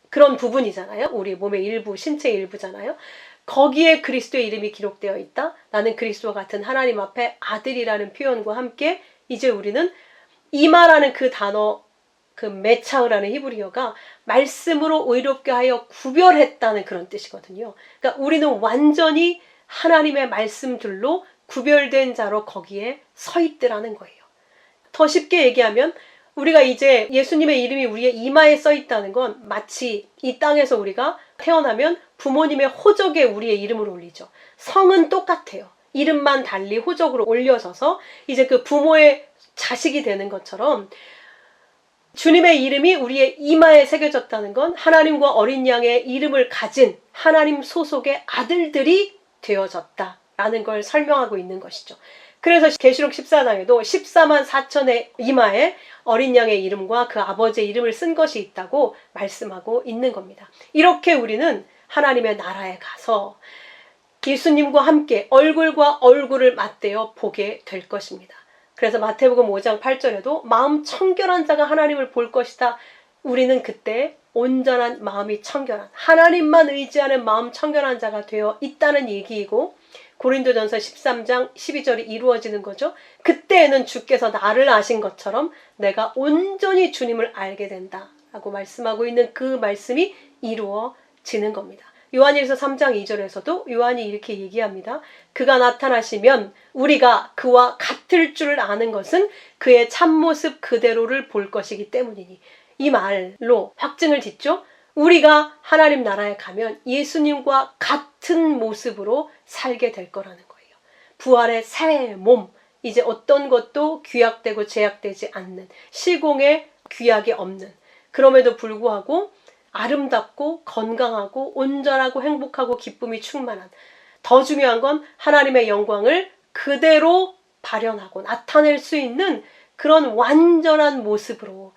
그런 부분이잖아요. 우리 몸의 일부, 신체의 일부잖아요. 거기에 그리스도의 이름이 기록되어 있다. 나는 그리스도와 같은 하나님 앞에 아들이라는 표현과 함께 이제 우리는 이마라는 그 단어, 그 메차흐라는 히브리어가 말씀으로 의롭게 하여 구별했다는 그런 뜻이거든요. 그러니까 우리는 완전히 하나님의 말씀들로 구별된 자로 거기에 서 있더라는 거예요. 더 쉽게 얘기하면 우리가 이제 예수님의 이름이 우리의 이마에 써 있다는 건 마치 이 땅에서 우리가 태어나면 부모님의 호적에 우리의 이름을 올리죠. 성은 똑같아요. 이름만 달리 호적으로 올려져서 이제 그 부모의 자식이 되는 것처럼 주님의 이름이 우리의 이마에 새겨졌다는 건 하나님과 어린 양의 이름을 가진 하나님 소속의 아들들이 되어졌다라는 걸 설명하고 있는 것이죠. 그래서 계시록 14장에도 14만 4천의 이마에 어린 양의 이름과 그 아버지의 이름을 쓴 것이 있다고 말씀하고 있는 겁니다. 이렇게 우리는 하나님의 나라에 가서 예수님과 함께 얼굴과 얼굴을 맞대어 보게 될 것입니다. 그래서 마태복음 5장 8절에도 마음 청결한 자가 하나님을 볼 것이다. 우리는 그때 온전한 마음이 청결한, 하나님만 의지하는 마음 청결한 자가 되어 있다는 얘기이고, 고린도전서 13장 12절이 이루어지는 거죠. 그때에는 주께서 나를 아신 것처럼 내가 온전히 주님을 알게 된다라고 말씀하고 있는 그 말씀이 이루어지는 겁니다. 요한일서 3장 2절에서도 요한이 이렇게 얘기합니다. 그가 나타나시면 우리가 그와 같을 줄 아는 것은 그의 참모습 그대로를 볼 것이기 때문이니, 이 말로 확증을 짓죠. 우리가 하나님 나라에 가면 예수님과 같은 모습으로 살게 될 거라는 거예요. 부활의 새 몸, 이제 어떤 것도 규약되고 제약되지 않는, 시공에 규약이 없는, 그럼에도 불구하고 아름답고 건강하고 온전하고 행복하고 기쁨이 충만한, 더 중요한 건 하나님의 영광을 그대로 발현하고 나타낼 수 있는 그런 완전한 모습으로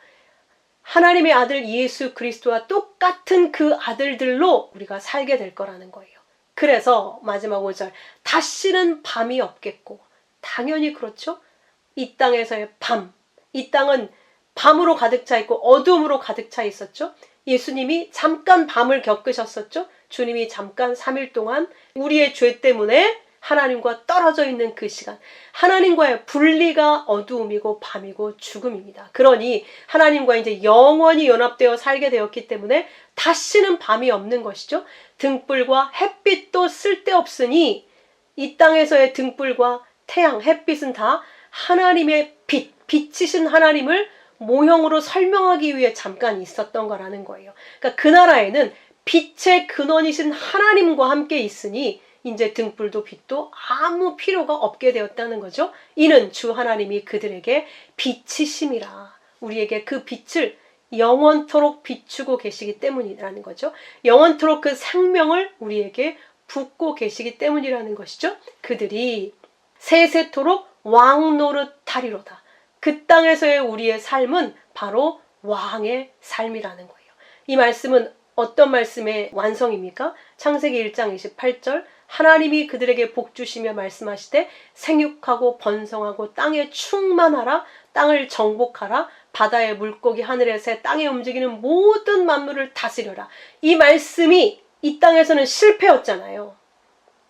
하나님의 아들 예수 그리스도와 똑같은 그 아들들로 우리가 살게 될 거라는 거예요. 그래서 마지막 5절, 다시는 밤이 없겠고, 당연히 그렇죠. 이 땅에서의 밤, 이 땅은 밤으로 가득 차 있고 어둠으로 가득 차 있었죠. 예수님이 잠깐 밤을 겪으셨었죠. 주님이 잠깐 3일 동안 우리의 죄 때문에 하나님과 떨어져 있는 그 시간, 하나님과의 분리가 어두움이고 밤이고 죽음입니다. 그러니 하나님과 이제 영원히 연합되어 살게 되었기 때문에 다시는 밤이 없는 것이죠. 등불과 햇빛도 쓸데없으니 이 땅에서의 등불과 태양, 햇빛은 다 하나님의 빛, 빛이신 하나님을 모형으로 설명하기 위해 잠깐 있었던 거라는 거예요. 그러니까 그 나라에는 빛의 근원이신 하나님과 함께 있으니 이제 등불도 빛도 아무 필요가 없게 되었다는 거죠. 이는 주 하나님이 그들에게 빛이심이라. 우리에게 그 빛을 영원토록 비추고 계시기 때문이라는 거죠. 영원토록 그 생명을 우리에게 붓고 계시기 때문이라는 것이죠. 그들이 세세토록 왕노릇하리로다. 그 땅에서의 우리의 삶은 바로 왕의 삶이라는 거예요. 이 말씀은 어떤 말씀의 완성입니까? 창세기 1장 28절, 하나님이 그들에게 복 주시며 말씀하시되 생육하고 번성하고 땅에 충만하라, 땅을 정복하라, 바다의 물고기, 하늘의 새, 땅에 움직이는 모든 만물을 다스려라. 이 말씀이 이 땅에서는 실패였잖아요.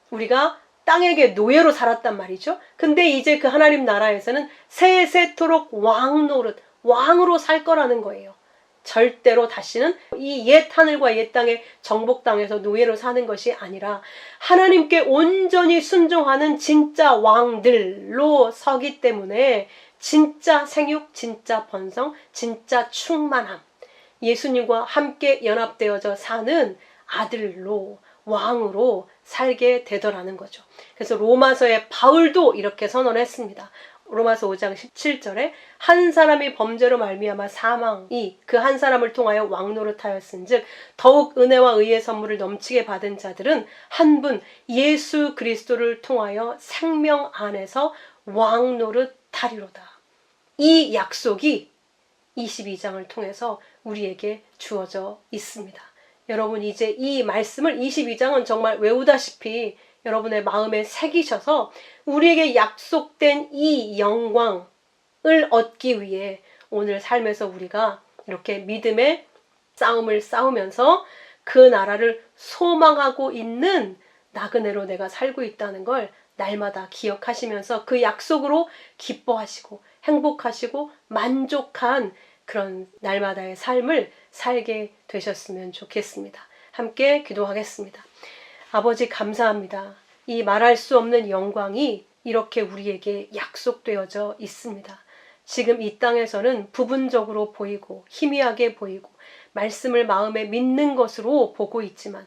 우리가 땅에게 노예로 살았단 말이죠. 근데 이제 그 하나님 나라에서는 세세토록 왕노릇, 왕으로 살 거라는 거예요. 절대로 다시는 이 옛 하늘과 옛 땅의 정복 땅에서 노예로 사는 것이 아니라 하나님께 온전히 순종하는 진짜 왕들로 서기 때문에 진짜 생육, 진짜 번성, 진짜 충만함, 예수님과 함께 연합되어져 사는 아들로, 왕으로 살게 되더라는 거죠. 그래서 로마서의 바울도 이렇게 선언했습니다. 로마서 5장 17절에 한 사람이 범죄로 말미암아 사망이 그 한 사람을 통하여 왕노릇하였은즉 더욱 은혜와 의의 선물을 넘치게 받은 자들은 한 분 예수 그리스도를 통하여 생명 안에서 왕노릇하리로다. 이 약속이 22장을 통해서 우리에게 주어져 있습니다. 여러분, 이제 이 말씀을 22장은 정말 외우다시피 여러분의 마음에 새기셔서 우리에게 약속된 이 영광을 얻기 위해 오늘 삶에서 우리가 이렇게 믿음의 싸움을 싸우면서 그 나라를 소망하고 있는 나그네로 내가 살고 있다는 걸 날마다 기억하시면서 그 약속으로 기뻐하시고 행복하시고 만족한 그런 날마다의 삶을 살게 되셨으면 좋겠습니다. 함께 기도하겠습니다. 아버지, 감사합니다. 이 말할 수 없는 영광이 이렇게 우리에게 약속되어져 있습니다. 지금 이 땅에서는 부분적으로 보이고 희미하게 보이고 말씀을 마음에 믿는 것으로 보고 있지만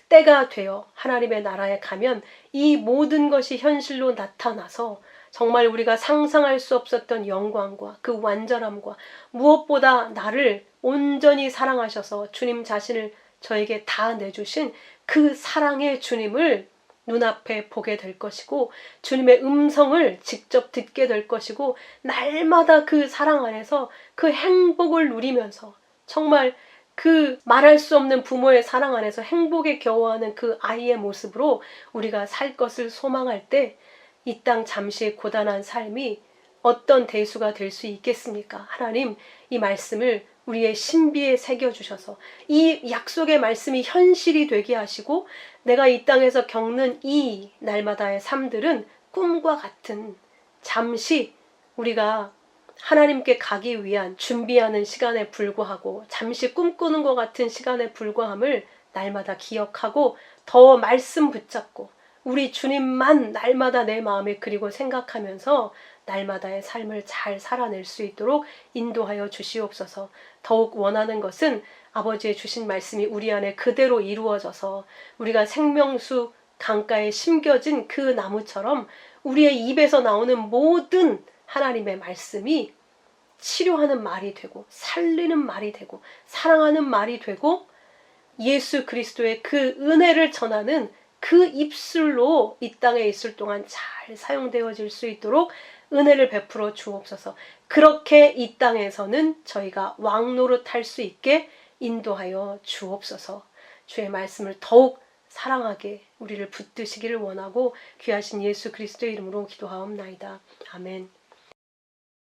때가 되어 하나님의 나라에 가면 이 모든 것이 현실로 나타나서 정말 우리가 상상할 수 없었던 영광과 그 완전함과 무엇보다 나를 온전히 사랑하셔서 주님 자신을 저에게 다 내주신 그 사랑의 주님을 눈앞에 보게 될 것이고 주님의 음성을 직접 듣게 될 것이고 날마다 그 사랑 안에서 그 행복을 누리면서 정말 그 말할 수 없는 부모의 사랑 안에서 행복에 겨워하는 그 아이의 모습으로 우리가 살 것을 소망할 때 이 땅 잠시의 고단한 삶이 어떤 대수가 될 수 있겠습니까? 하나님, 이 말씀을 우리의 신비에 새겨주셔서 이 약속의 말씀이 현실이 되게 하시고 내가 이 땅에서 겪는 이 날마다의 삶들은 꿈과 같은 잠시 우리가 하나님께 가기 위한 준비하는 시간에 불과하고 잠시 꿈꾸는 것 같은 시간에 불과함을 날마다 기억하고 더 말씀 붙잡고 우리 주님만 날마다 내 마음에 그리고 생각하면서 날마다의 삶을 잘 살아낼 수 있도록 인도하여 주시옵소서. 더욱 원하는 것은 아버지의 주신 말씀이 우리 안에 그대로 이루어져서 우리가 생명수 강가에 심겨진 그 나무처럼 우리의 입에서 나오는 모든 하나님의 말씀이 치료하는 말이 되고 살리는 말이 되고 사랑하는 말이 되고 예수 그리스도의 그 은혜를 전하는 그 입술로 이 땅에 있을 동안 잘 사용되어질 수 있도록 은혜를 베풀어 주옵소서. 그렇게 이 땅에서는 저희가 왕 노릇할 수 있게 인도하여 주옵소서. 주의 말씀을 더욱 사랑하게 우리를 붙드시기를 원하고 귀하신 예수 그리스도의 이름으로 기도하옵나이다. 아멘.